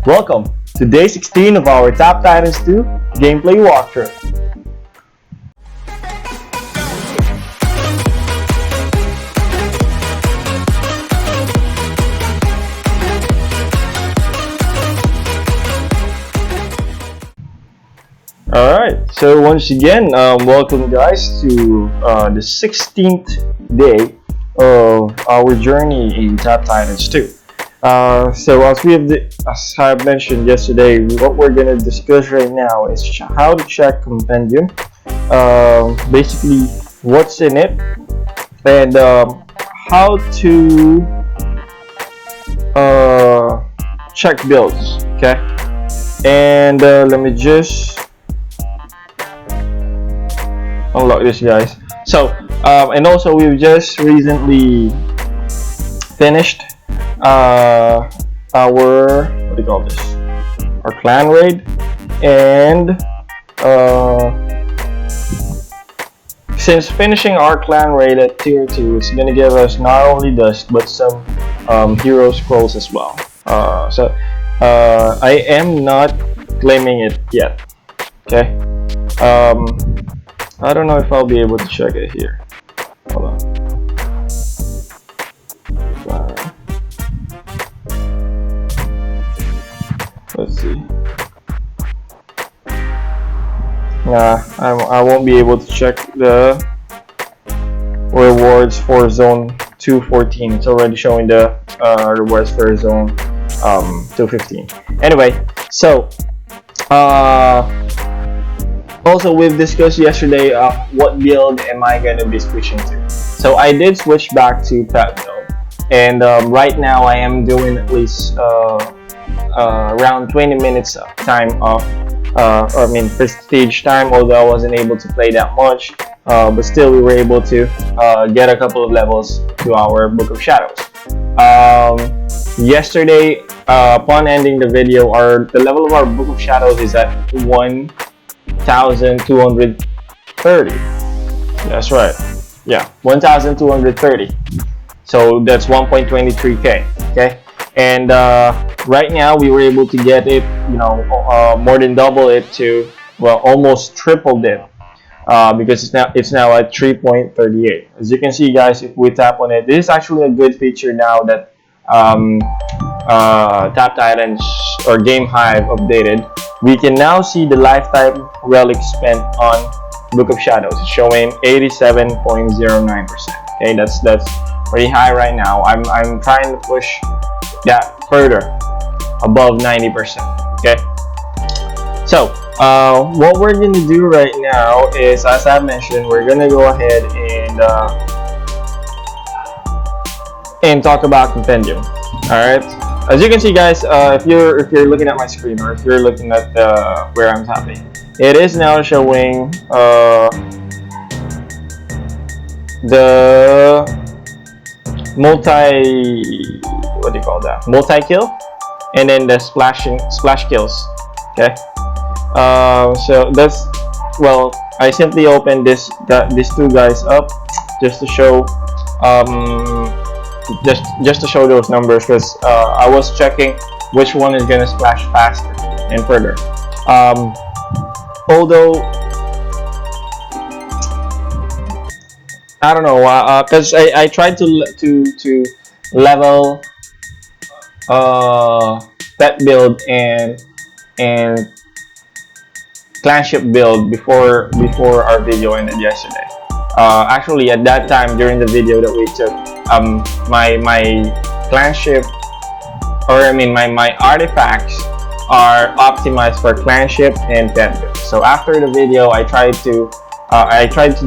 Welcome to day 16 of our Top Titans 2 gameplay walkthrough. Alright, so once again, welcome guys to the 16th day of our journey in Top Titans 2. So as I mentioned yesterday, what we're gonna discuss right now is how to check Compendium, basically what's in it, and how to check builds. Okay, and let me just unlock this, guys. So and also we've just recently finished our what do you call this, our clan raid, and since finishing our clan raid at tier 2, it's gonna give us not only dust but some hero scrolls as well. So I am not claiming it yet. Okay, I don't know if I'll be able to check it here. Hold on. Let's see. Nah, I won't be able to check the rewards for zone 214. It's already showing the rewards for zone 215. Anyway, so also we've discussed yesterday what build am I going to be switching to. So I did switch back to pet build, and right now I am doing at least around 20 minutes time of prestige time, although I wasn't able to play that much, but still we were able to get a couple of levels to our Book of Shadows. Yesterday, upon ending the video, the level of our Book of Shadows is at 1,230. That's right, yeah, 1,230. So that's 1.23k. Okay, and right now we were able to get it, more than double it to, well, almost tripled it, because it's now at 3.38. As you can see, guys, if we tap on it, this is actually a good feature now that Top Titans or Game Hive updated. We can now see the lifetime relics spent on Book of Shadows. It's showing 87.09%. Okay, that's pretty high right now. I'm trying to push that further above 90%. Okay, so what we're gonna do right now is, as I mentioned, we're gonna go ahead and talk about Compendium. All right, as you can see, guys, if you're looking at my screen, or if you're looking at where I'm tapping, it is now showing the multi-kill, and then the splash kills. Okay, so that's, well, I simply opened these two guys up just to show just to show those numbers, because I was checking which one is gonna splash faster and further. Although I don't know, because I tried to level pet build and clanship build before our video ended yesterday. Actually, at that time during the video that we took, my clanship, or my artifacts are optimized for clanship and pet build. So after the video, I tried to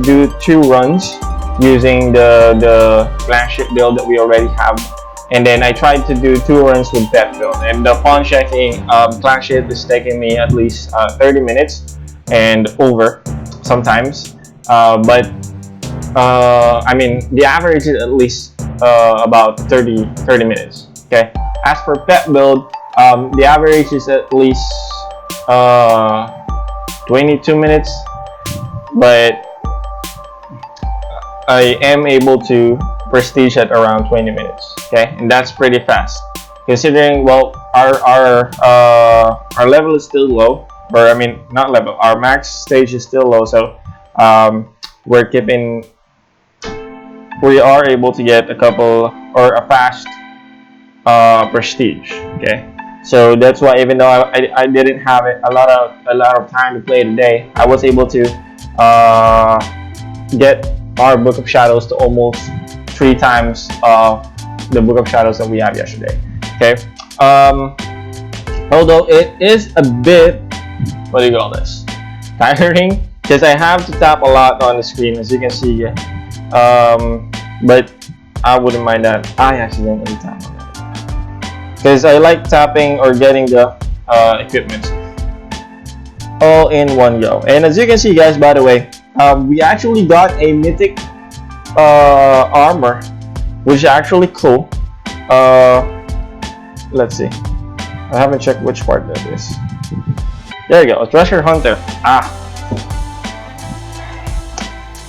do 2 runs using the clanship build that we already have, and then I tried to do 2 runs with pet build, and upon checking, clanship is taking me at least 30 minutes and over sometimes, but the average is at least about 30 minutes. Okay, as for pet build, the average is at least 22 minutes, but I am able to prestige at around 20 minutes. Okay, and that's pretty fast considering, well, our level is still low, or I mean not level. Our max stage is still low, so we're keeping. We are able to get a couple or a fast prestige. Okay, so that's why even though I didn't have a lot of time to play today, I was able to get our Book of Shadows to almost 3 times the Book of Shadows that we have yesterday. Okay, although it is a bit, what do you call this, tiring, because I have to tap a lot on the screen, as you can see. But I wouldn't mind that. I accidentally tapped on that because I like tapping or getting the equipment all in one go. And as you can see, guys, by the way, we actually got a mythic armor, which is actually cool. Let's see. I haven't checked which part that is. There you go, a treasure hunter.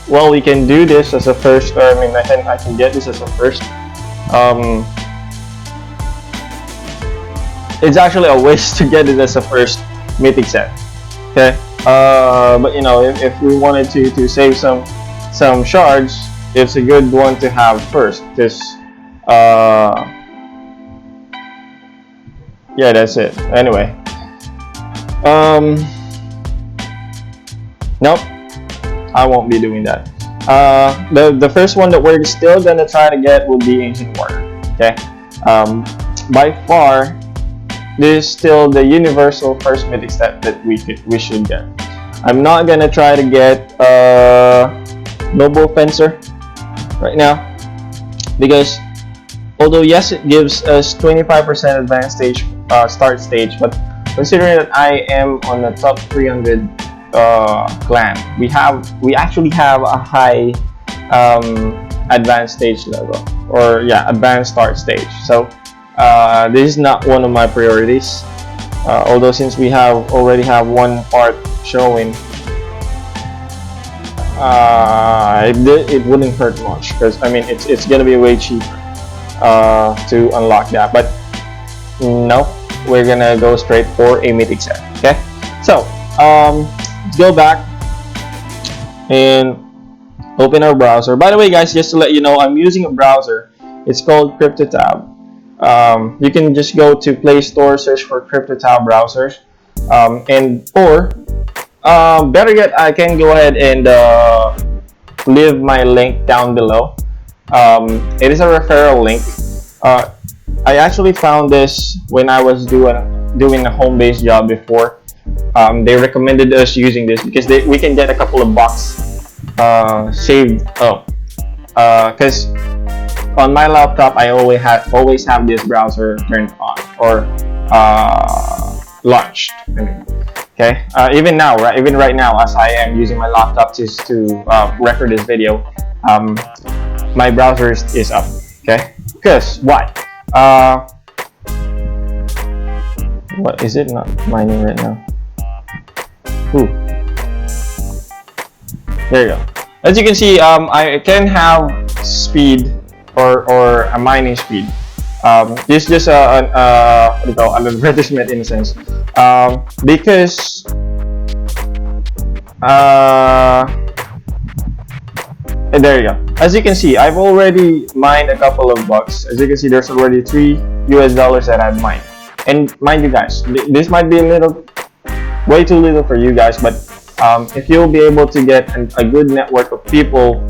Well, we can do this as a first, or I mean, I can get this as a first. It's actually a waste to get it as a first mythic set. Okay, but you know, if we wanted to save some shards, it's a good one to have first. Because yeah, that's it. Anyway, nope. I won't be doing that. The first one that we're still gonna try to get will be Ancient Warrior. Okay. By far, this is still the universal first mythic set that we should get. I'm not gonna try to get Noble Fencer right now because although yes, it gives us 25% advanced stage start stage, but considering that I am on the top 300 clan, we actually have a high advanced stage level, or yeah, advanced start stage. So this is not one of my priorities, although since we already have one part showing, it wouldn't hurt much because I mean it's gonna be way cheaper to unlock that. But no, we're gonna go straight for a mythic set. Okay, so let's go back and open our browser. By the way, guys, just to let you know, I'm using a browser. It's called CryptoTab. You can just go to Play Store, search for CryptoTab browsers, or better yet, I can go ahead and leave my link down below. It is a referral link. I actually found this when I was doing a home-based job before. They recommended us using this because we can get a couple of bucks saved. Because on my laptop I always have this browser turned on or launched. I mean, okay. Even right now, as I am using my laptop to record this video, my browser is up. Okay. Because why? What is it not mining right now? Ooh. There you go. As you can see, I can have speed or a mining speed. This is just an advertisement in a sense, because and there you go. As you can see, I've already mined a couple of bucks. As you can see, there's already $3 that I've mined. And mind you guys, this might be way too little for you guys, but if you'll be able to get a good network of people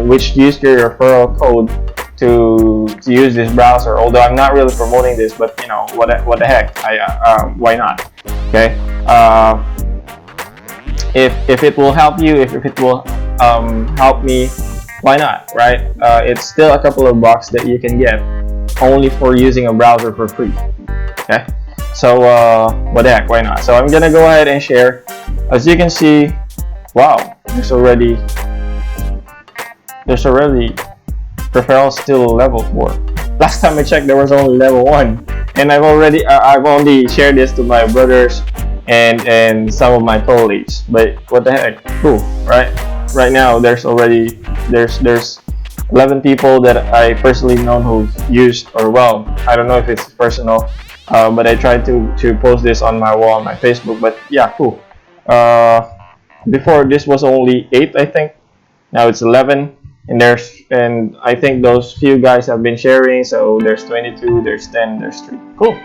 which use your referral code to use this browser, although I'm not really promoting this, but you know, what the heck, why not? Okay, if it will help you, if it will help me, why not, right? It's still a couple of bucks that you can get only for using a browser for free. Okay, so what the heck, why not? So I'm gonna go ahead and share. As you can see, wow, there's already referral still level 4. Last time I checked, there was only level 1, and I've only shared this to my brothers and some of my colleagues. But what the heck, cool, right? Right now, there's 11 people that I personally know who've used, or well, I don't know if it's personal. but I tried to post this on my wall on my Facebook. But yeah, cool. Before this was only 8, I think. Now it's 11, and I think those few guys have been sharing. So there's 22, there's 10, there's 3. Cool.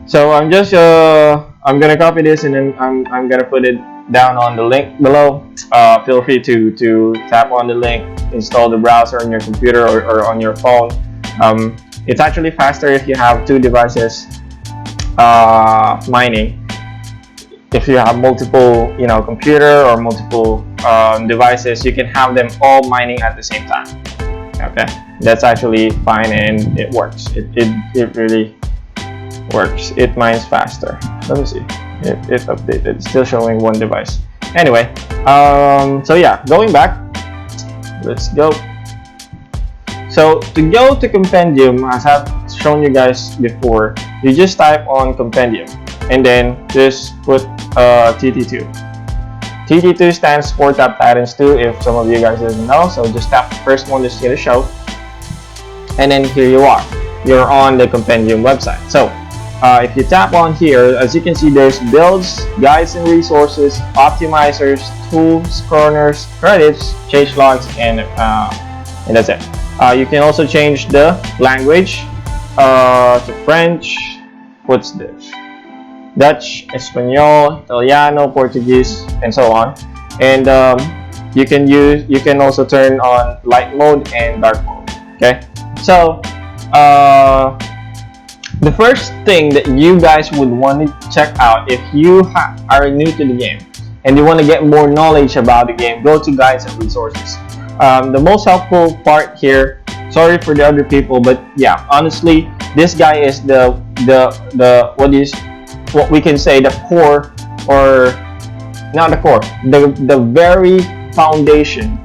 So I'm gonna copy this, and then I'm gonna put it down on the link below. Feel free to tap on the link, install the browser on your computer or on your phone. It's actually faster if you have 2 devices mining. If you have multiple, computer or multiple devices, you can have them all mining at the same time. Okay, that's actually fine, and it works. It really works. It mines faster. Let me see. It updated. It's still showing 1 device. Anyway, so yeah, going back. Let's go. So to go to Compendium, as I've shown you guys before, you just type on Compendium and then just put TT2. TT2 stands for Tap Titans 2 if some of you guys didn't know. So just tap the first one that's going to show, and then here you are. You're on the Compendium website. So if you tap on here, as you can see, there's builds, guides and resources, optimizers, tools, corners, credits, change logs, and that's it. You can also change the language to French. What's this? Dutch, Espanol, Italiano, Portuguese, and so on. And you can also turn on light mode and dark mode. Okay. So the first thing that you guys would want to check out if you are new to the game and you want to get more knowledge about the game, go to guides and resources. The most helpful part here, sorry for the other people, but yeah, honestly, this guy is what we can say the core, or not the core, the very foundation.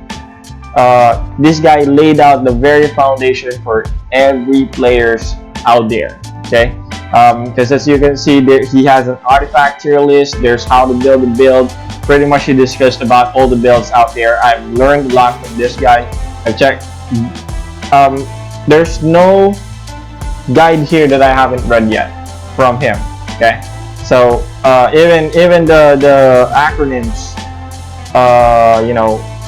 This guy laid out the very foundation for every players out there. Okay, because as you can see, there he has an artifact tier list. There's how to build a build. Pretty much he discussed about all the builds out there. I've learned a lot from this guy. I've checked. There's no guide here that I haven't read yet from him. Okay, so even the acronyms,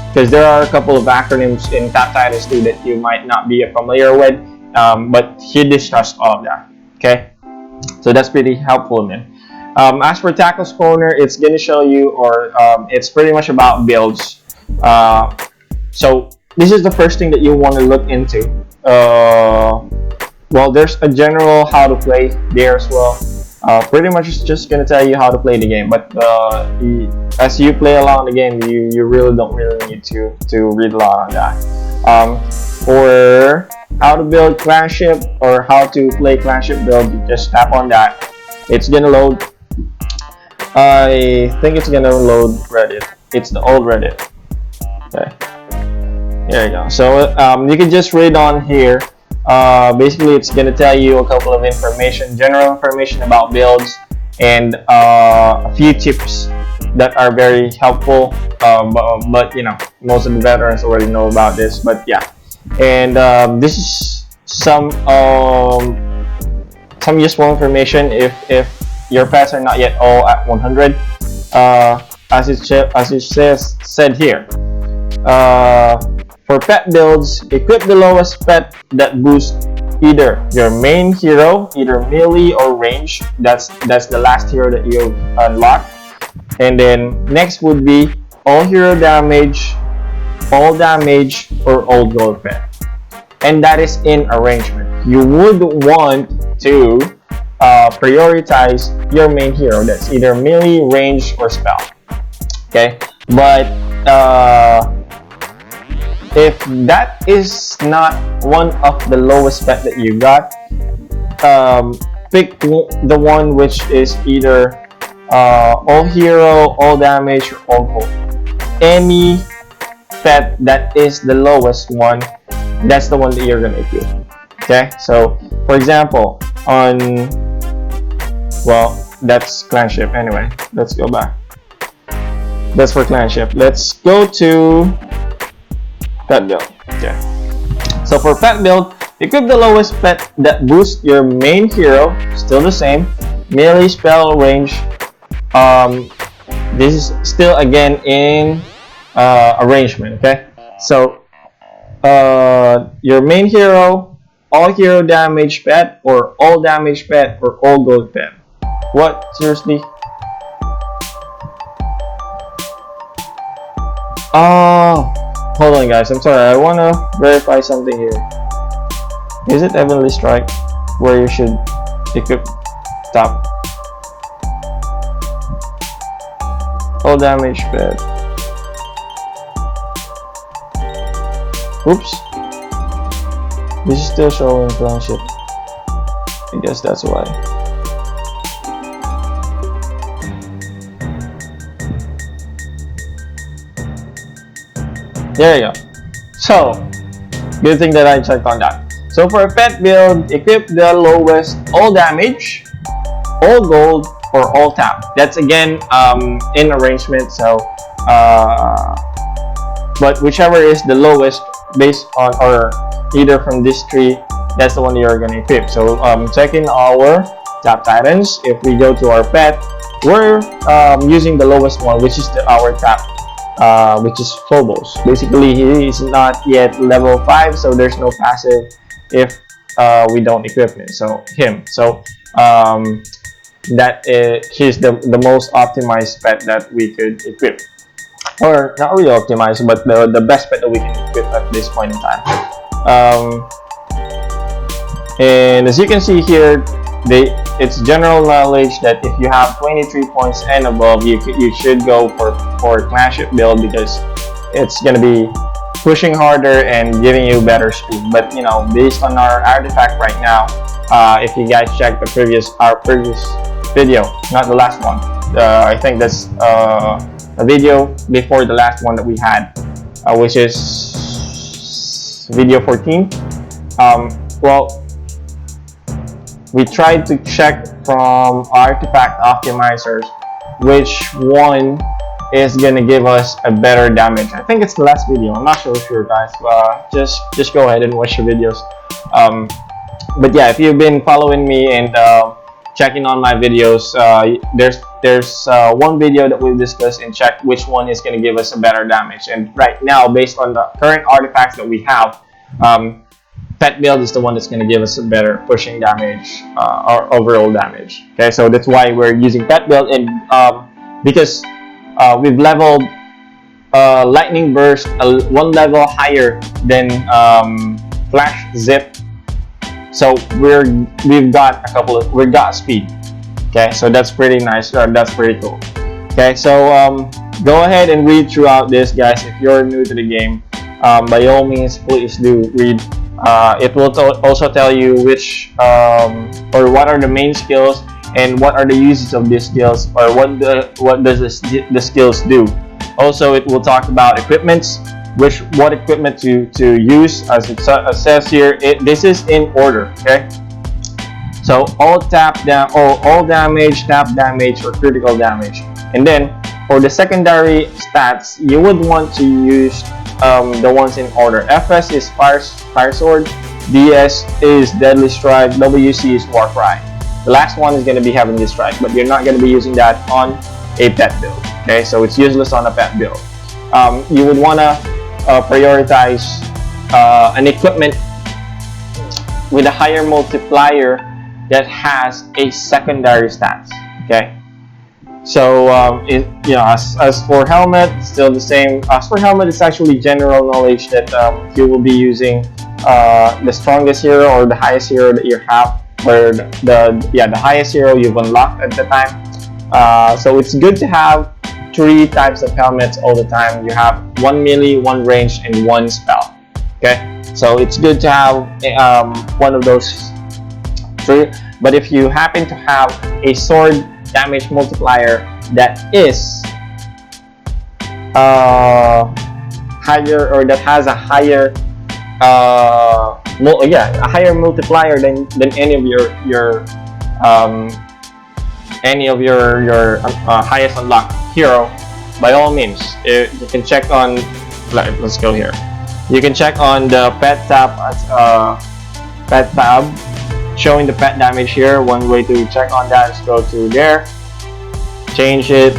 because there are a couple of acronyms in Tap Titans 2 that you might not be familiar with, but he discussed all of that. Okay, so that's pretty helpful, man. As for Tackle's Corner, it's gonna show you, or it's pretty much about builds. So this is the first thing that you want to look into. Well, there's a general how to play there as well. Pretty much it's just gonna tell you how to play the game, but as you play along the game, you really don't need to read a lot on that. For how to build clanship or how to play clanship build, you just tap on that. It's gonna load. I think it's gonna load Reddit. It's the old Reddit. Okay, there you go. So you can just read on here. Basically, it's gonna tell you a couple of general information about builds, and a few tips that are very helpful. But most of the veterans already know about this. But yeah, and this is some useful information if your pets are not yet all at 100. As it said here. For pet builds, equip the lowest pet that boosts either your main hero, either melee or range. That's the last hero that you unlock. And then next would be all hero damage, all damage, or all gold pet. And that is in arrangement. You would want to prioritize your main hero. That's either melee, range, or spell. Okay, but if that is not one of the lowest pet that you got, pick the one which is either all hero, all damage, or all gold. Any pet that is the lowest one, that's the one that you're gonna equip. Okay, so for example, that's clanship. Anyway, let's go back. That's for clanship. Let's go to that build. Okay, So for pet build, equip the lowest pet that boosts your main hero, still the same, melee spell range. This is still again in arrangement, okay? So your main hero, all hero damage pet, or all damage pet, or all gold pet. What? Seriously? Oh, hold on guys, I'm sorry, I wanna verify something here. Is it Heavenly Strike where you should equip top? All damage pet. Oops. This is still showing clanship. I guess that's why. There you go. So, good thing that I checked on that. So for a pet build, equip the lowest all damage, all gold, or all tap. That's again in arrangement. So, but whichever is the lowest based on, or either from this tree, that's the one you're gonna equip. So checking our tap titans. If we go to our pet, we're using the lowest one, which is our tap. Which is Phobos. Basically, he is not yet level 5, so there's no passive if we don't equip him. So he's the most optimized pet that we could equip, or not really optimized, but the best pet that we can equip at this point in time. And as you can see here, it's general knowledge that if you have 23 points and above, you should go for clanship build, because it's gonna be pushing harder and giving you better speed. But you know, based on our artifact right now, if you guys check our previous video, not the last one, I think that's a video before the last one that we had, which is video 14. Well, we tried to check from artifact optimizers which one is gonna give us a better damage. I think it's the last video. I'm not so sure, guys. Just go ahead and watch the videos. But yeah, if you've been following me and checking on my videos, there's one video that we've discussed and checked which one is gonna give us a better damage. And right now, based on the current artifacts that we have, pet build is the one that's going to give us a better pushing damage or overall damage. Okay, so that's why we're using pet build, and because we've leveled lightning burst one level higher than flash zip, so we've got speed. Okay, so that's pretty nice. That's pretty cool. Okay, so go ahead and read throughout this, guys. If you're new to the game, by all means, please do read. It will also tell you which or what are the main skills and what are the uses of these skills, or what does the skills do. Also, it will talk about equipments, what equipment to use, as it says here. This is in order. Okay, so all damage, tap damage, or critical damage. And then for the secondary stats, you would want to use the ones in order. FS is Fire Sword, DS is Deadly Strike, WC is War Cry. The last one is going to be Heavenly Strike, but you're not going to be using that on a pet build. Okay, so it's useless on a pet build. You would want to prioritize an equipment with a higher multiplier that has a secondary stats. Okay. So as for helmet, still the same. As for helmet, it's actually general knowledge that you will be using the strongest hero or the highest hero that you have, or the highest hero you've unlocked at the time. So it's good to have 3 types of helmets all the time. You have 1 melee, 1 range, and 1 spell. Okay, so it's good to have one of those 3. But if you happen to have a sword damage multiplier that is higher, or that has a higher a higher multiplier than any of your highest unlocked hero, by all means, you can check on, let's go here. You can check on the pet tab showing the pet damage here. One way to check on that is go to there, change it.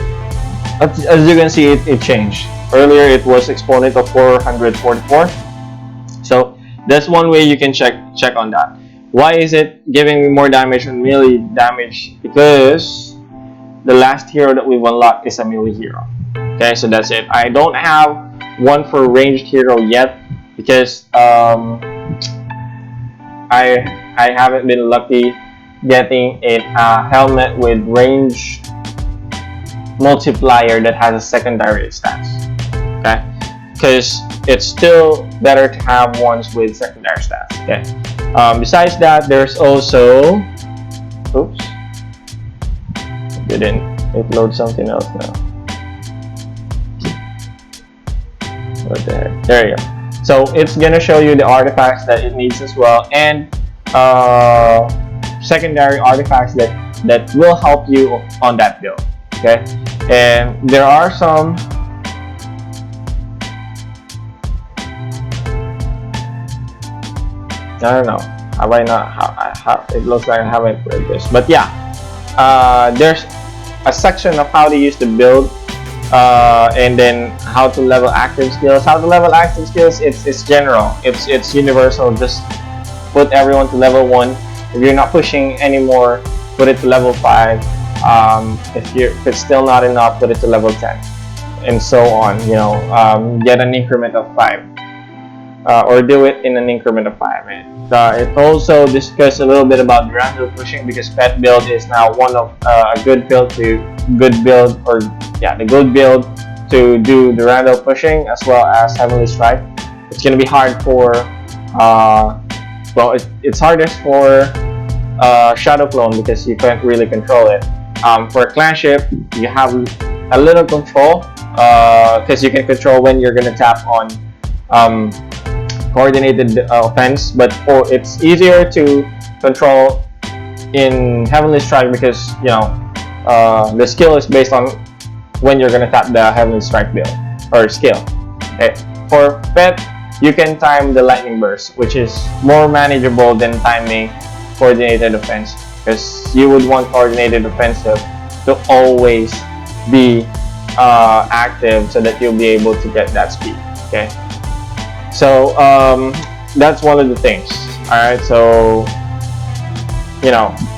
As you can see, it changed. Earlier it was exponent of 444. So that's one way you can check on that. Why is it giving me more damage than melee damage? Because the last hero that we've unlocked is a melee hero. Okay, so that's it. I don't have one for ranged hero yet because I haven't been lucky getting a helmet with range multiplier that has a secondary stats. Okay, because it's still better to have ones with secondary stats. Okay. Besides that, there's also, oops, it load something else now. What the heck? There you go. So it's gonna show you the artifacts that it needs as well, and secondary artifacts that will help you on that build. Okay, and there are some. I don't know. Have I not? It looks like I haven't read this, but yeah, there's a section of how to use the build, and then how to level active skills. How to level active skills? It's general. It's universal. Just put everyone to level 1. If you're not pushing anymore, put it to level 5. If it's still not enough, put it to level 10, and so on. You know, get an increment of 5. Or do it in an increment of 5. It also discussed a little bit about random pushing, because pet build is now one of a good build to the good build to do the random pushing as well as heavenly strike. It's gonna be hard for it's hardest for shadow clone because you can't really control it. For clanship, you have a little control because you can control when you're gonna tap on coordinated offense, but it's easier to control in heavenly strike because the skill is based on when you're gonna tap the heavenly strike build or skill. Okay. For pet, you can time the lightning burst, which is more manageable than timing coordinated offense, because you would want coordinated offensive to always be active so that you'll be able to get that speed. Okay. So that's one of the things. Alright, so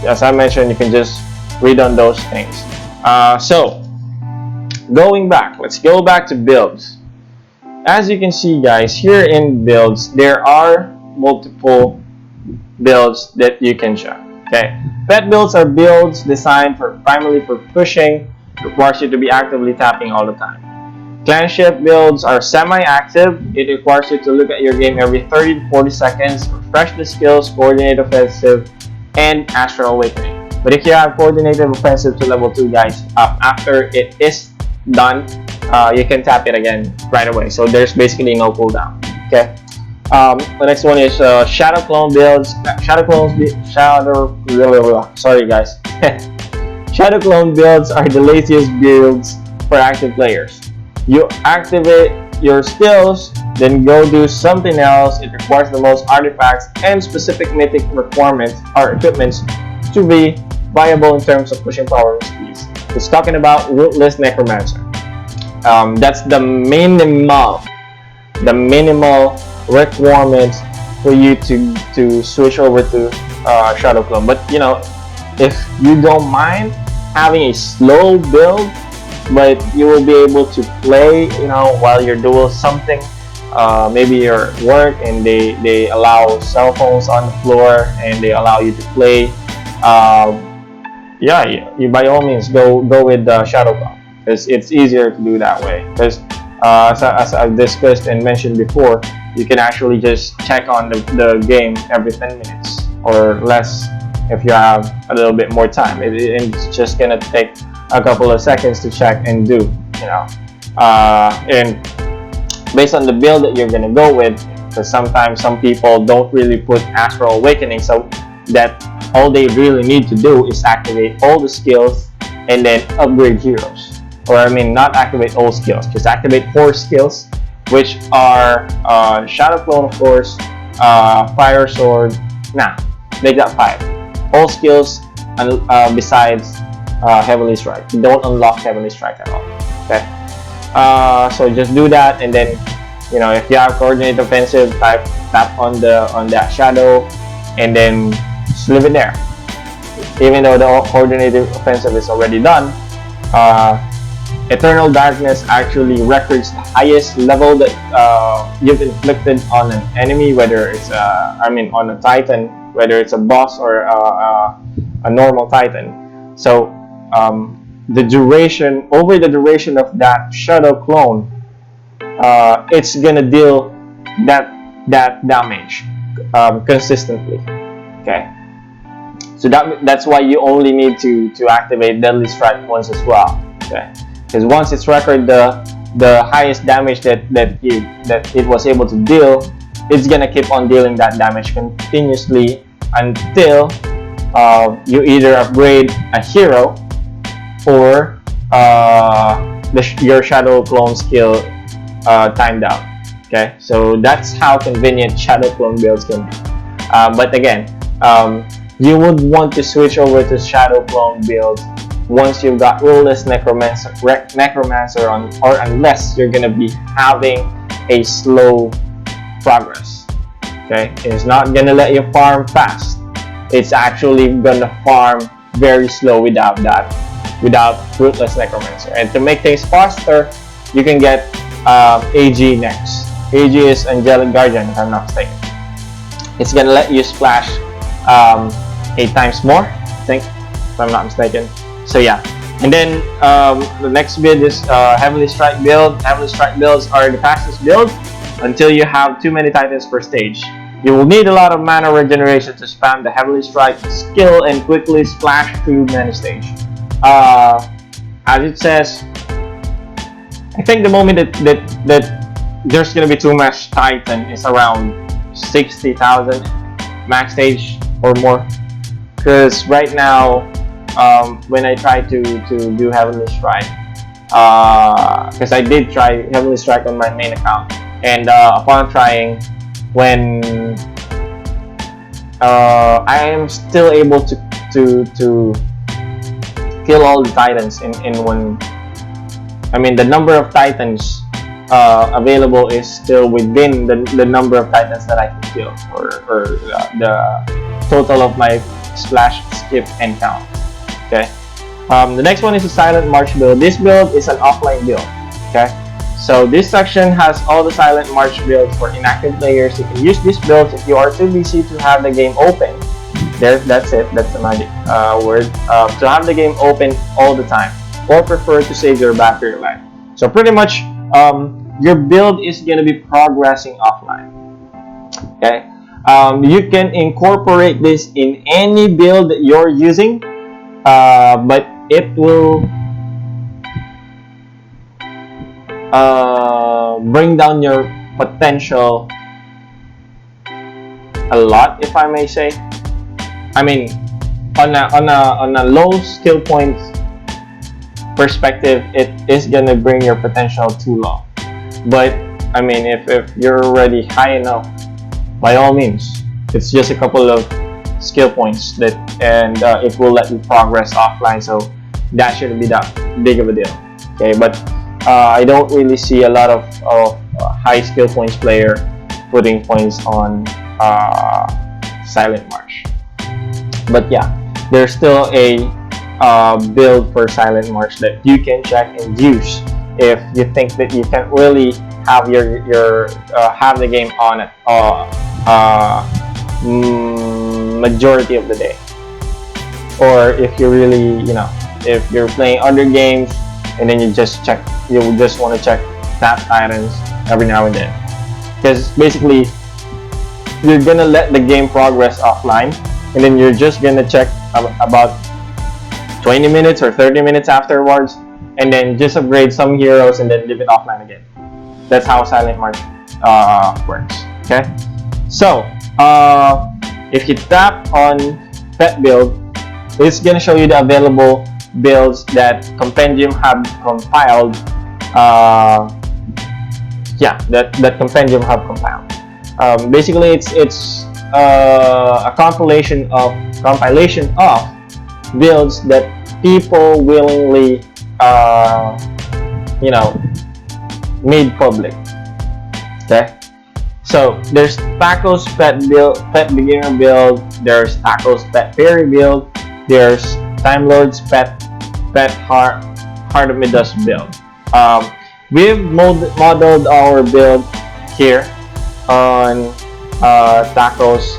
as I mentioned, you can just read on those things. So going back, let's go back to builds. As you can see, guys, here in builds, there are multiple builds that you can check. Okay, pet builds are builds designed primarily for pushing, requires you to be actively tapping all the time. Clanship builds are semi-active. It requires you to look at your game every 30 to 40 seconds, refresh the skills, coordinate offensive, and astral awakening. But if you have coordinated offensive to level 2, guys, after it is done, you can tap it again right away. So there's basically no cooldown. Okay. The next one is shadow clone builds. Sorry, guys. Shadow clone builds are the laziest builds for active players. You activate your skills, then go do something else. It requires the most artifacts and specific mythic requirements or equipments to be viable in terms of pushing power and speeds. It's talking about rootless necromancer. That's the minimal requirements for you to switch over to shadow clone. But if you don't mind having a slow build, but you will be able to play while you're doing something, maybe you're at work and they allow cell phones on the floor and they allow you to play, you by all means go with shadow clone, because it's easier to do that way. Because as I've discussed and mentioned before, you can actually just check on the game every 10 minutes or less if you have a little bit more time. It's just gonna take a couple of seconds to check and do, and based on the build that you're gonna go with, because sometimes some people don't really put astral awakening, so that all they really need to do is activate all the skills and then upgrade heroes. Or not activate all skills, just activate 4 skills which are Shadow Clone, of course, Fire Sword. Nah, make that 5. All skills besides Heavenly Strike. You don't unlock Heavenly Strike at all. Okay. So just do that, and then if you have Coordinate Offensive, tap on that Shadow, and then just leave it there. Even though the Coordinated Offensive is already done, Eternal Darkness actually records the highest level that you've inflicted on an enemy, whether it's on a Titan, whether it's a boss or a normal Titan. So the duration of that Shadow Clone, it's gonna deal that damage consistently. Okay. So that's why you only need to activate Deadly Strike once as well. Okay, because once it's recorded the highest damage that it was able to deal, it's gonna keep on dealing that damage continuously until you either upgrade a hero or your Shadow Clone skill timed out. Okay, so that's how convenient Shadow Clone builds can be. But again, you would want to switch over to Shadow Clone build once you've got Ruleless Necromancer on, or unless you're gonna be having a slow progress. Okay, it's not gonna let you farm fast. It's actually gonna farm very slow without Ruthless Necromancer. And to make things faster, you can get AG next. AG is Angelic Guardian, if I'm not mistaken. It's gonna let you splash 8 times more, I think, if I'm not mistaken. So yeah, and then the next build is Heavenly Strike build. Heavenly Strike builds are the fastest build until you have too many Titans per stage. You will need a lot of mana regeneration to spam the Heavenly Strike skill and quickly splash through many stage. As it says, I think the moment that there's gonna be too much Titan is around 60,000 max stage or more. Because right now, when I try to do Heavenly Strike, because I did try Heavenly Strike on my main account, and upon trying, when I am still able to kill all the Titans in one. I mean, the number of Titans available is still within the number of Titans that I can kill, or the total of my splash, skip, and count. Okay. The next one is a Silent March build. This build is an offline build. Okay. So this section has all the Silent March builds for inactive players. You can use these builds if you are too busy to have the game open. That's it. That's the magic word. To have the game open all the time, or prefer to save your battery life. So pretty much, your build is gonna be progressing offline. Okay. You can incorporate this in any build that you're using, but it will bring down your potential a lot, if I may say. I mean, on a low skill points perspective, it is gonna bring your potential too low. But I mean, if you're already high enough, by all means, it's just a couple of skill points and it will let you progress offline. So that shouldn't be that big of a deal. Okay, but I don't really see a lot of high skill points player putting points on Silent March. But yeah, there's still a build for Silent March that you can check and use if you think that you can't really have your have the game on it majority of the day, or if you really if you're playing other games and then you just want to check that Titans every now and then, because basically you're gonna let the game progress offline, and then you're just gonna check about 20 minutes or 30 minutes afterwards, and then just upgrade some heroes and then leave it offline again. That's how Silent March works. Okay, so if you tap on pet build, it's gonna show you the available builds that Compendium have compiled yeah, that Compendium Hub compound. Basically, it's a compilation of builds that people willingly, you know, made public. Okay, so there's Taco's pet beginner build. There's Taco's pet fairy build. There's Time Lord's pet heart of Midas build. We've modeled our build here on Taco's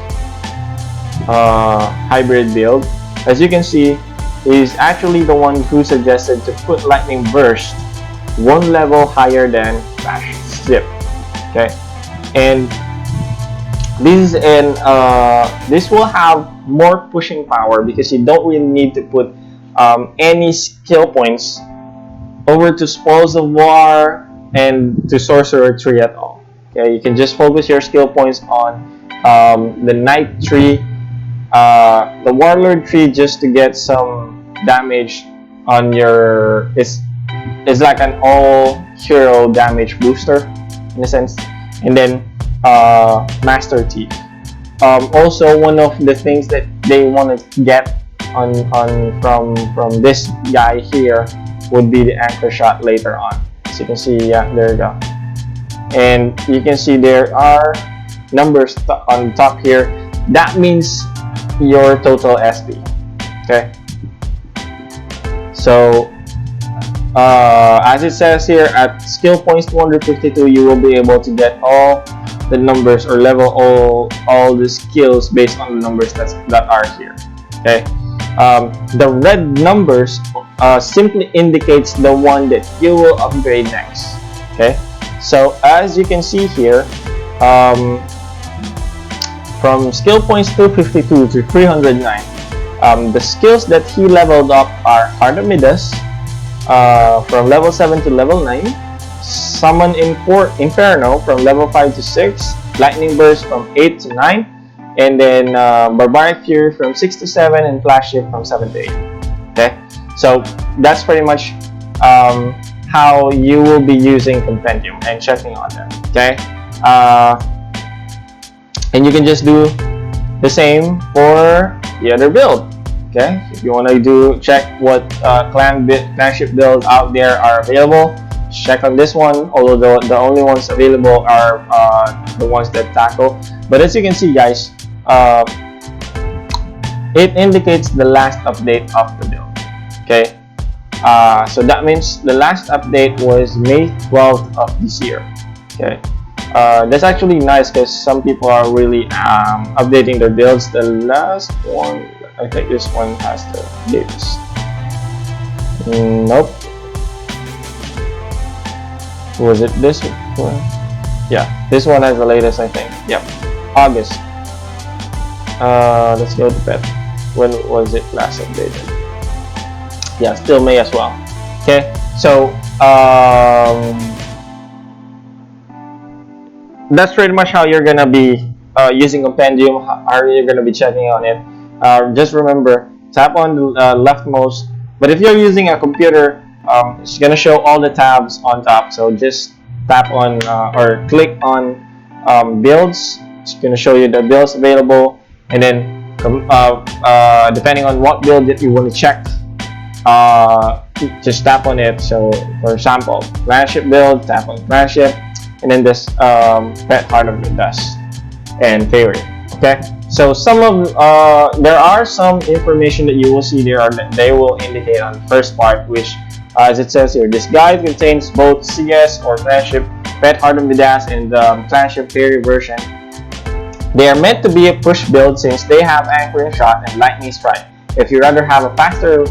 hybrid build. As you can see, he's actually the one who suggested to put Lightning Burst one level higher than Flash Zip. Okay, and this will have more pushing power because you don't really need to put any skill points over to Spoils of War and to Sorcerer Tree at all. Okay, you can just focus your skill points on the Knight Tree, the Warlord Tree, just to get some damage on your. It's like an all hero damage booster in a sense, and then Master Thief. Also, one of the things that they want to get from this guy here would be the Anchor Shot later on. As you can see, yeah, there you go. And you can see there are numbers on top here. That means your total SP. Okay. So, as it says here, at skill points 252, you will be able to get all the numbers or level all the skills based on the numbers that are here. Okay. The red numbers simply indicates the one that you will upgrade next. Okay. So as you can see here, from skill points 252 to 309, the skills that he leveled up are Heart of Midas from level 7 to level 9, Summon Inferno from level 5 to 6, Lightning Burst from 8 to 9, and then Barbaric Fury from 6 to 7, and Flash Shift from 7 to 8. Okay, so that's pretty much how you will be using Compendium and checking on them. Okay, and you can just do the same for the other build. Okay, if you want to check what clanship builds out there are available, check on this one. Although the only ones available are the ones that tackle. But as you can see, guys, it indicates the last update of the build. Okay, so that means the last update was May 12th of this year. Okay, that's actually nice because some people are really updating their builds. The last one, I think this one has the latest. Nope. Was it this one? Yeah, this one has the latest, I think. Yep, August. Let's go to pet. When was it last updated? Yeah, still May as well. Okay, so that's pretty much how you're gonna be using Compendium. How you're gonna be checking on it. Just remember, tap on the leftmost. But if you're using a computer, it's gonna show all the tabs on top. So just tap on or click on builds. It's gonna show you the builds available, and then depending on what build that you want to check, just tap on it. So for example, Clanship build, tap on Clanship, and then this Pet Heart of Midas and Fairy. Okay, so there are some information that you will see there that they will indicate on the first part, which as it says here, this guide contains both CS or Clanship Pet Heart of Midas and the Clanship Fairy version. They are meant to be a push build since they have Anchoring Shot and Lightning Strike. If you rather have a faster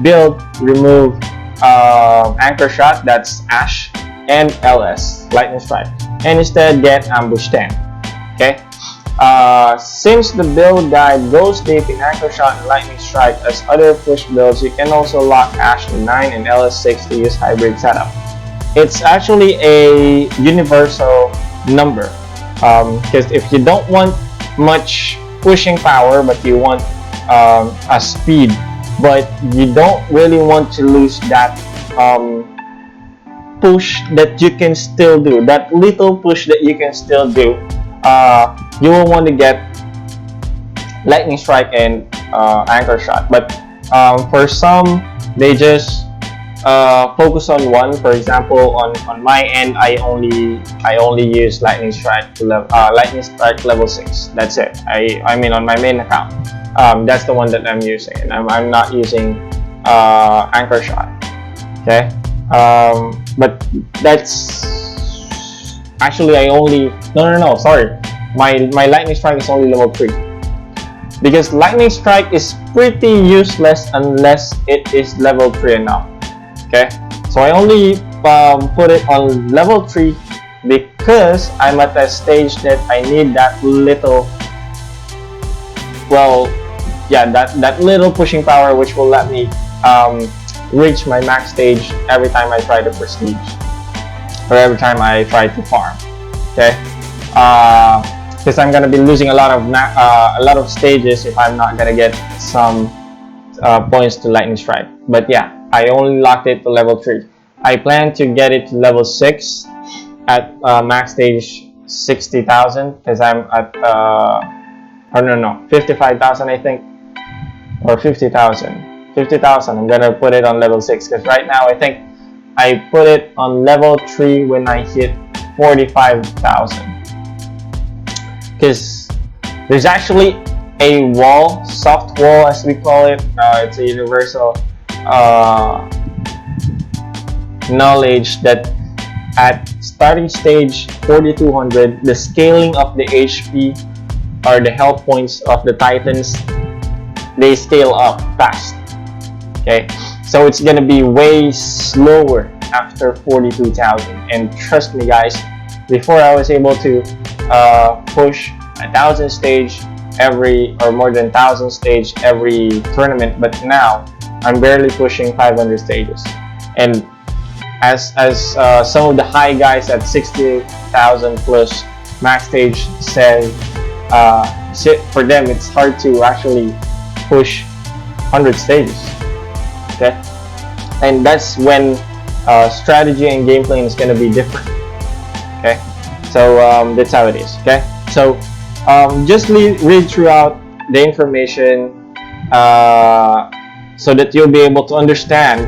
build, remove Anchor Shot, that's Ash, and LS, Lightning Strike, and instead get Ambush 10. Okay. Since the build guide goes deep in Anchor Shot and Lightning Strike as other push builds, you can also lock Ash to 9 and LS 6 to use hybrid setup. It's actually a universal number because if you don't want much pushing power but you want a speed, but you don't really want to lose that push that you can still do, that little push that you can still do, you will want to get lightning strike and anchor shot. But for some, they just focus on one. For example, on my end, I only use lightning strike level 6. That's it. I mean on my main account, that's the one that I'm using, and I'm not using anchor shot. Okay, but that's actually I only no sorry, my lightning strike is only level 3, because lightning strike is pretty useless unless it is level 3 enough. Okay, so I only put it on level 3 because I'm at a stage that I need that little, well, yeah, that little pushing power which will let me reach my max stage every time I try to prestige, or every time I try to farm. Okay, because I'm gonna be losing a lot of stages if I'm not gonna get some points to lightning strike. But yeah, I only locked it to level 3. I plan to get it to level 6 at max stage 60,000, because I'm at I don't know, 55,000 I think, or 50,000. 50,000. I'm gonna put it on level 6, because right now I think I put it on level 3 when I hit 45,000. Because there's actually a wall, soft wall as we call it. It's a universal knowledge that at starting stage 4200, the scaling of the HP or the health points of the Titans, they scale up fast. Okay, so it's gonna be way slower after 42,000. And trust me guys, before I was able to push 1,000 stage every, or more than 1,000 stage every tournament, but now I'm barely pushing 500 stages. And as some of the high guys at 60,000 plus max stage say, for them it's hard to actually push 100 stages. Okay, and that's when strategy and game plan is going to be different. Okay, so that's how it is. Okay, so just read throughout the information so that you'll be able to understand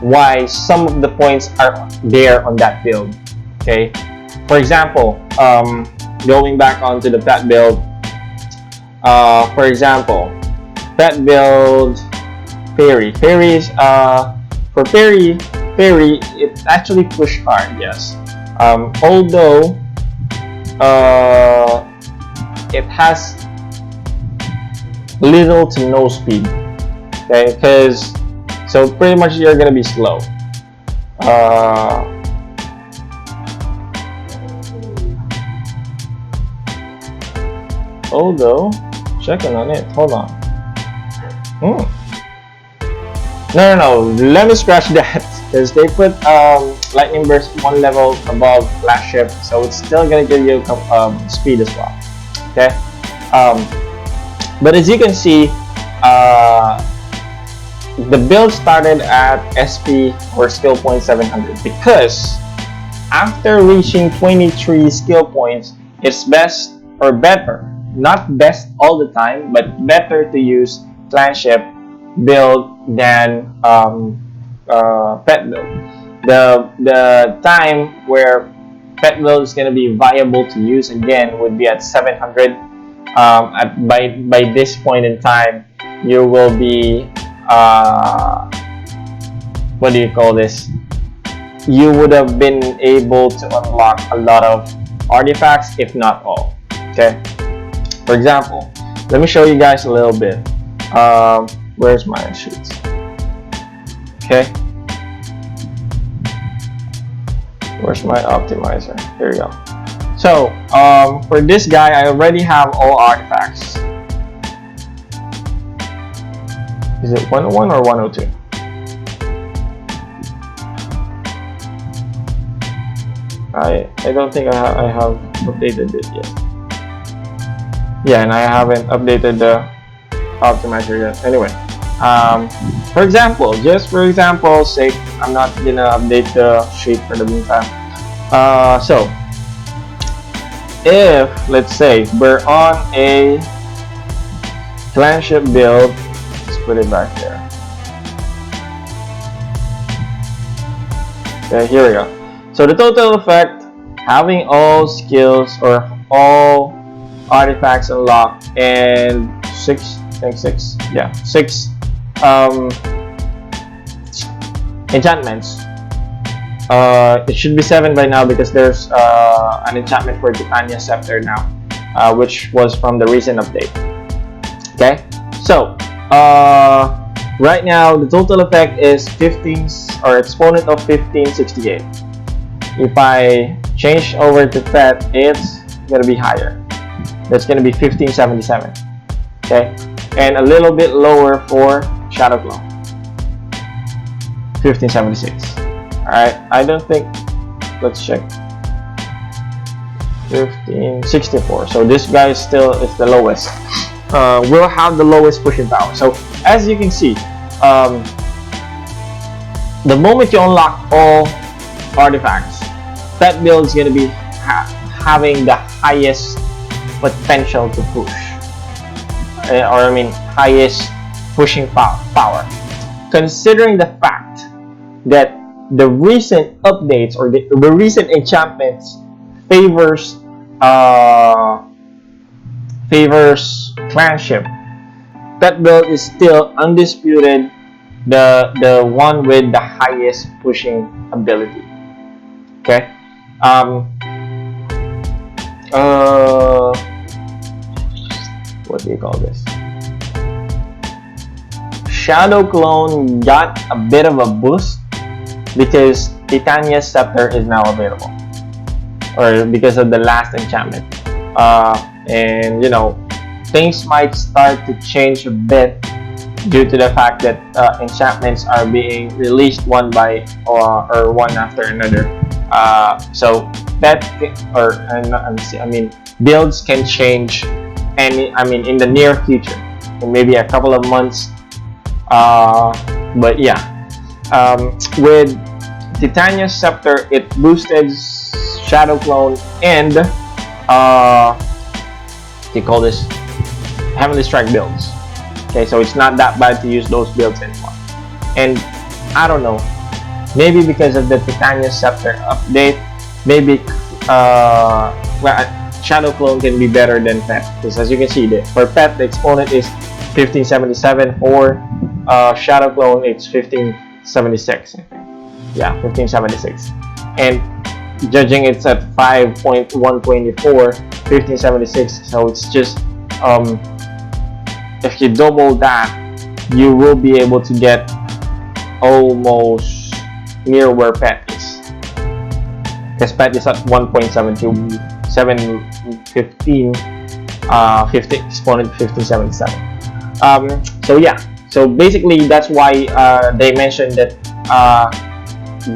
why some of the points are there on that build. Okay, for example, going back onto the pet build, for example, pet build Fairy. Fairies, for Fairy, it actually push hard, yes. Although it has little to no speed. Okay, because so pretty much you're gonna be slow. Although checking on it, hold on. No, let me scratch that, because they put lightning burst 1 level above flash shift, so it's still gonna give you speed as well. Okay, but as you can see, the build started at SP or skill point 700, because after reaching 23 skill points, it's best or better, not best all the time, but better to use clanship build than pet build. The time where pet build is going to be viable to use again would be at 700. By this point in time, you will be what do you call this? You would have been able to unlock a lot of artifacts, if not all. Okay. For example, let me show you guys a little bit. Where's my sheets? Okay. Where's my optimizer? Here we go. So, for this guy, I already have all artifacts. Is it 101 or 102? I don't think I have updated it yet. Yeah, and I haven't updated the optimizer yet. Anyway, For example, just for example's sake, I'm not gonna update the sheet for the meantime. So if let's say we're on a clanship build, let's put it back there. Okay, here we go. So the total effect, having all skills or all artifacts unlocked and six enchantments. It should be 7 by now because there's an enchantment for Titania Scepter now, which was from the recent update. Okay, so right now the total effect is 15 or exponent of 1568. If I change over to pet, it's gonna be higher. That's gonna be 1577. Okay, and a little bit lower for Shadow Claw, 1576. Alright, I don't think, let's check, 1564. So this guy still is the lowest. Will have the lowest pushing power. So as you can see, the moment you unlock all artifacts, that build is going to be having the highest potential to push, or I mean highest pushing power, considering the fact that the recent updates or the recent enchantments favors clanship. That build is still undisputed the one with the highest pushing ability. Okay. What do you call this? Shadow Clone got a bit of a boost because Titania Scepter is now available, or because of the last enchantment. And you know, things might start to change a bit due to the fact that enchantments are being released one by or one after another. So that builds can change in the near future, in maybe a couple of months. But yeah, with Titania Scepter, it boosted Shadow Clone and they call this Heavenly Strike builds. Okay, so it's not that bad to use those builds anymore. And I don't know, maybe because of the Titania Scepter update, maybe Shadow Clone can be better than Pet, because as you can see, for Pet the exponent is 1577, for Shadow Clone it's 1576. I think. Yeah, 1576. And judging it's at 5.124, 1576. So it's just if you double that, you will be able to get almost near where Pet is. Because Pet is at 1.72, 715, 50 exponent 1577. So yeah, so basically that's why they mentioned that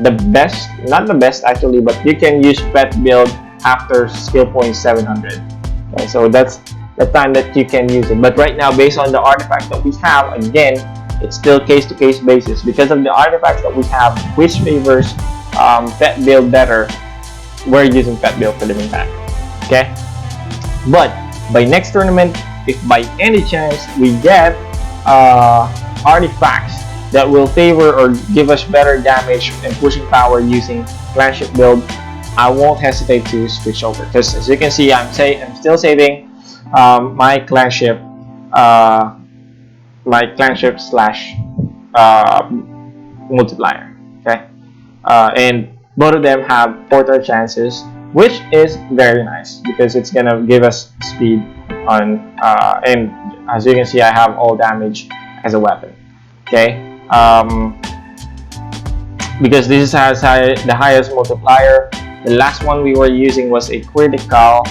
the best, not the best actually, but you can use Pet build after skill point 700. Okay, so that's the time that you can use it. But right now, based on the artifacts that we have, again, it's still case-to-case basis. Because of the artifacts that we have, which favors Pet build better, we're using Pet build for the meantime. Okay? But by next tournament, if by any chance we get artifacts that will favor or give us better damage and pushing power using clanship build, I won't hesitate to switch over. Because as you can see, I'm still saving my clanship slash multiplier. Okay, and both of them have portal chances, which is very nice because it's gonna give us speed on. And as you can see, I have all damage as a weapon. Okay. Because this has the highest multiplier. The last one we were using was a critical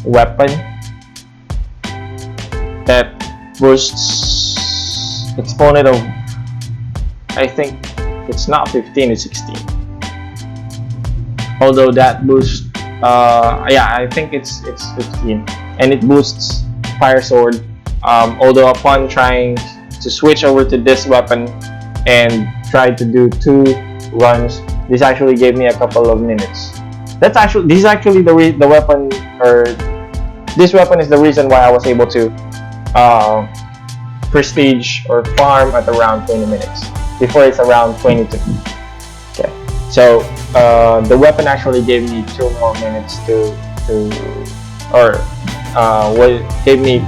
weapon that boosts exponent of, I think it's not 15, it's 16. Although that boosts, yeah, I think it's 15, and it boosts Fire Sword. Although upon trying to switch over to this weapon and try to do 2 runs, this actually gave me a couple of minutes. This is actually the weapon, or this weapon is the reason why I was able to prestige or farm at around 20 minutes. Before it's around 22. Okay, so the weapon actually gave me 2 more minutes gave me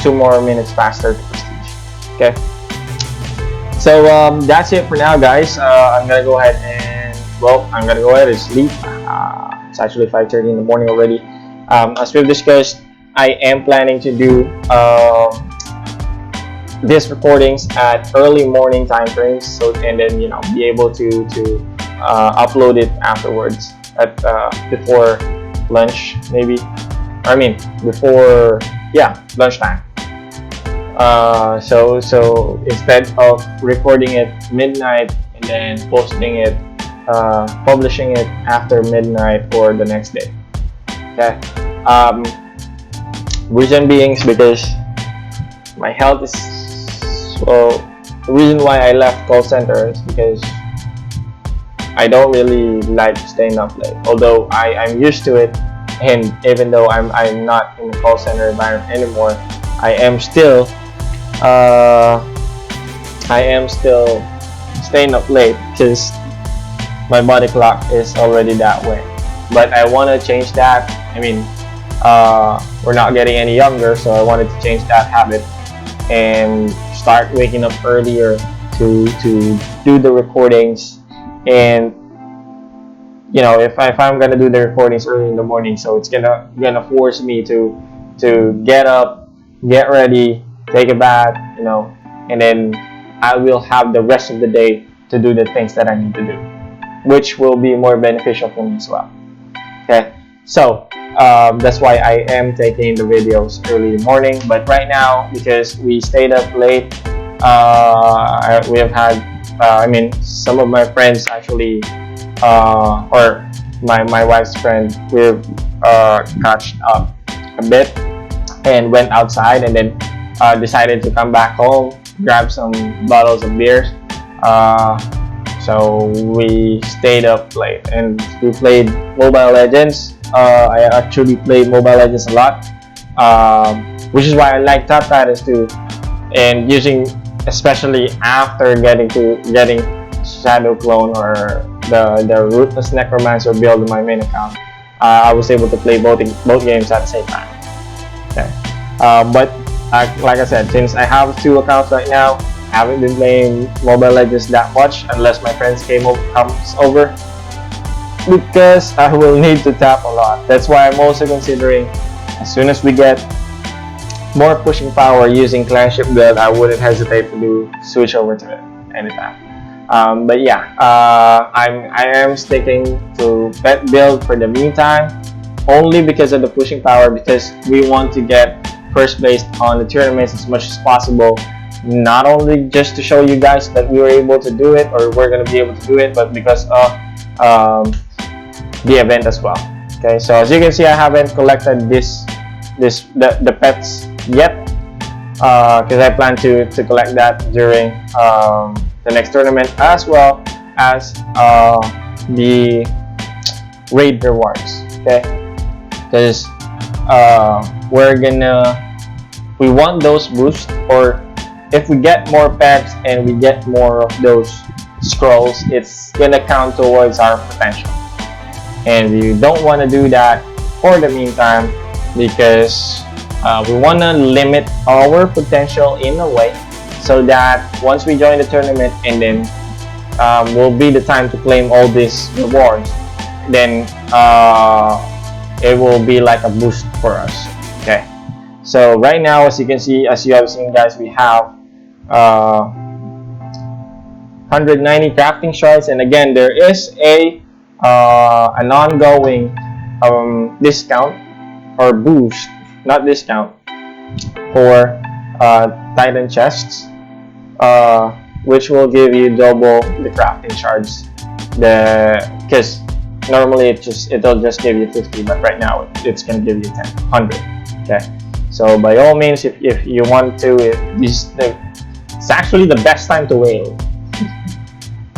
2 more minutes faster to prestige. Okay, so that's it for now, guys. I'm gonna go ahead and sleep. It's actually 5:30 in the morning already. As we've discussed, I am planning to do these recordings at early morning time frames, so and then be able to upload it afterwards at before lunch, maybe. I mean before lunchtime. So instead of recording it midnight and then publishing it after midnight or the next day. Okay. Reason being is because my health is, well, the reason why I left call center is because I don't really like staying up late. Although I'm used to it, and even though I'm not in the call center environment anymore, I am still staying up late because my body clock is already that way. But I want to change that. I mean, we're not getting any younger, so I wanted to change that habit and start waking up earlier to do the recordings. And if I'm gonna do the recordings early in the morning, so it's gonna force me to get up, get ready, take a bath, and then I will have the rest of the day to do the things that I need to do, which will be more beneficial for me as well. Okay, so that's why I am taking the videos early in the morning. But right now, because we stayed up late, we have had some of my friends actually, or my wife's friend, we've catched up a bit and went outside, and then decided to come back home, grab some bottles of beer. So we stayed up late and we played Mobile Legends. I actually played Mobile Legends a lot, which is why I like Top Titans too, and using, especially after getting Shadow Clone or the Ruthless Necromancer build in my main account, I was able to play both games at the same time. Okay, but like I said, since I have 2 accounts right now, I haven't been playing Mobile Legends that much unless my friends comes over, because I will need to tap a lot. That's why I'm also considering, as soon as we get more pushing power using clanship build, I wouldn't hesitate to switch over to it anytime. But yeah, I am sticking to pet build for the meantime, only because of the pushing power, because we want to get first place on the tournaments as much as possible. Not only just to show you guys that we were able to do it, or we're going to be able to do it, but because of the event as well. Okay, so as you can see, I haven't collected the pets yet, because I plan to collect that during the next tournament, as well as the raid rewards. Okay, because we want those boosts, or if we get more pets and we get more of those scrolls, it's gonna count towards our potential, and we don't want to do that for the meantime, because we want to limit our potential in a way, so that once we join the tournament and then will be the time to claim all these rewards, then it will be like a boost for us. Okay, so right now, as you have seen, guys, we have 190 crafting shards, and again, there is an ongoing discount or boost, not discount, for Titan chests, which will give you double the crafting shards. Because normally it'll just give you 50, but right now it's gonna give you 100. Okay, So by all means, if you want to, it's actually the best time to whale.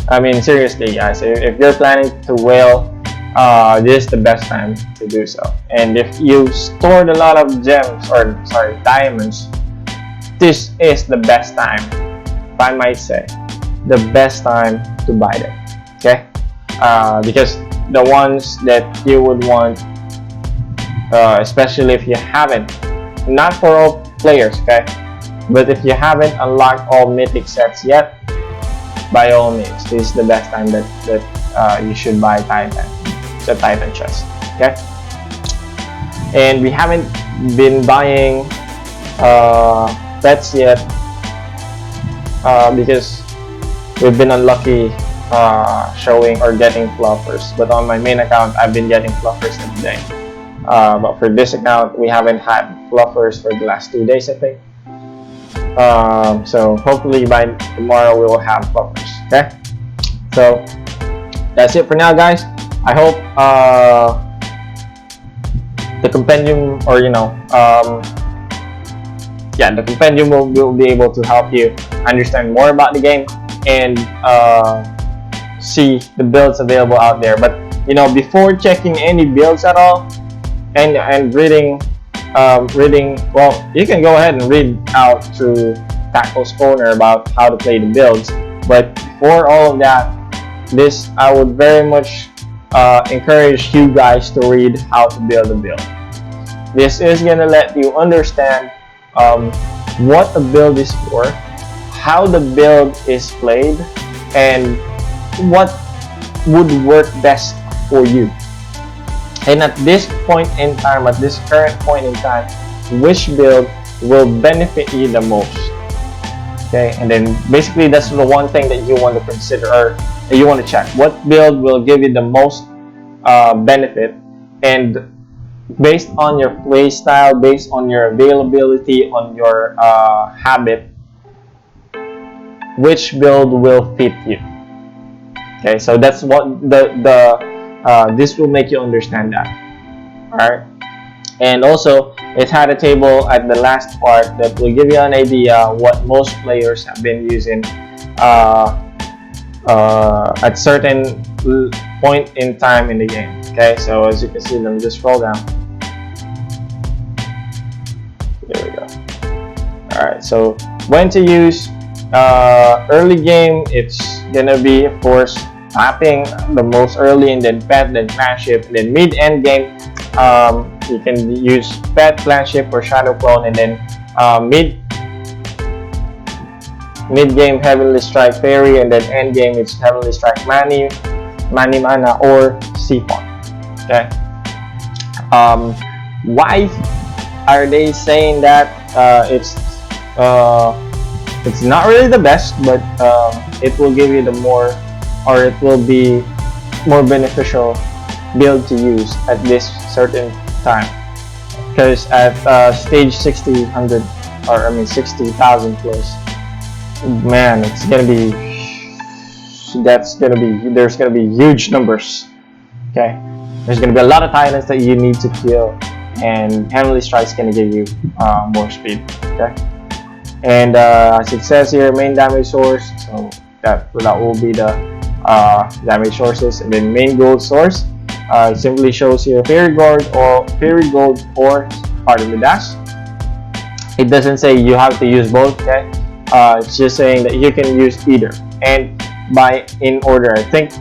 I mean, seriously, guys, if you're planning to whale, this is the best time to do so. And if you stored a lot of gems, or sorry, diamonds, this is the best time, if I might say, the best time to buy them. Okay, because the ones that you would want, especially if you haven't, not for all players, okay, but if you haven't unlocked all mythic sets yet, by all means, this is the best time that you should buy Titan. It's a Titan chest, okay? And we haven't been buying pets yet because we've been unlucky showing or getting fluffers. But on my main account, I've been getting fluffers every day. But for this account, we haven't had fluffers for the last 2 days, I think. So hopefully by tomorrow we will have fluffers. Okay, so that's it for now, guys. I hope the compendium, or the compendium will be able to help you understand more about the game and see the builds available out there. But before checking any builds at all and reading, well, you can go ahead and read out through Tackle's Corner about how to play the builds. But before all of that, I would very much encourage you guys to read how to build a build. This is gonna let you understand what a build is for, how the build is played, and what would work best for you. And at this point in time, at this current point in time, which build will benefit you the most? Okay, and then basically that's the one thing that you want to consider, or that you want to check. What build will give you the most benefit? And based on your play style, based on your availability, on your habit, which build will fit you? Okay, so that's what this will make you understand that. Alright, and also it had a table at the last part that will give you an idea what most players have been using at certain point in time in the game. Okay, so as you can see, let me just scroll down. There we go. Alright, so when to use early game, it's gonna be, of course, tapping the most early, and then pet, then clanship, and then mid-end game, you can use pet, clanship, or shadow clone, and then mid-game heavenly strike fairy, and then end game it's heavenly strike mani mana, or siphon. Okay, why are they saying that it's not really the best, but it will give you the more, or it will be more beneficial build to use at this certain time? Because at stage 60,000 plus, man, there's gonna be huge numbers. Okay, there's gonna be a lot of titans that you need to kill, and Heavenly Strike's gonna give you more speed. Okay, and as it says here, main damage source, so that will be the damage sources. And then main gold source, it simply shows here fairy gold or Heart of the Dash. It doesn't say you have to use both. Okay, it's just saying that you can use either, and in order. I think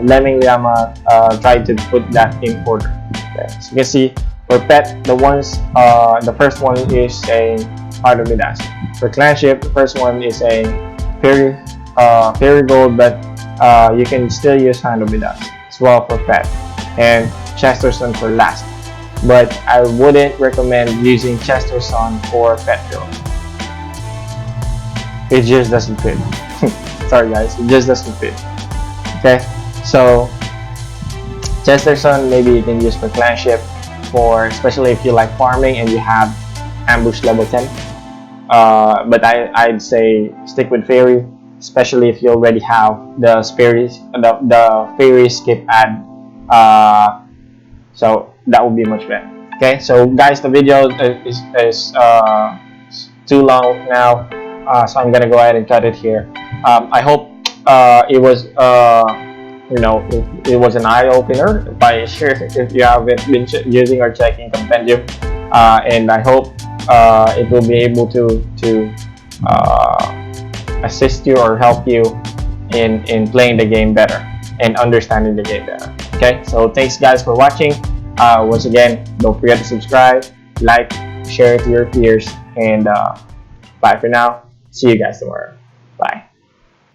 Lemming Llama tried to put that in order. Okay, so you can see for pet, the first one is a Heart of the Dash. For clanship, the first one is a fairy gold, but you can still use Hand of the Dash as well for pet, and Chesterton for last. But I wouldn't recommend using Chesterton for pet build. It just doesn't fit. Sorry guys, it just doesn't fit. Okay, so Chesterton maybe you can use for clanship, especially if you like farming and you have ambush level 10. But I'd say stick with fairy, especially if you already have the fairy skip ad. So that would be much better. Okay, so guys, the video is too long now, so I'm gonna go ahead and cut it here. I hope it was it was an eye opener by sure if you haven't been using or checking Compendium, and I hope it will be able to assist you or help you in playing the game better and understanding the game better. Okay, so thanks guys for watching. Once again, don't forget to subscribe, like, share it to your peers, and bye for now. See you guys tomorrow. Bye.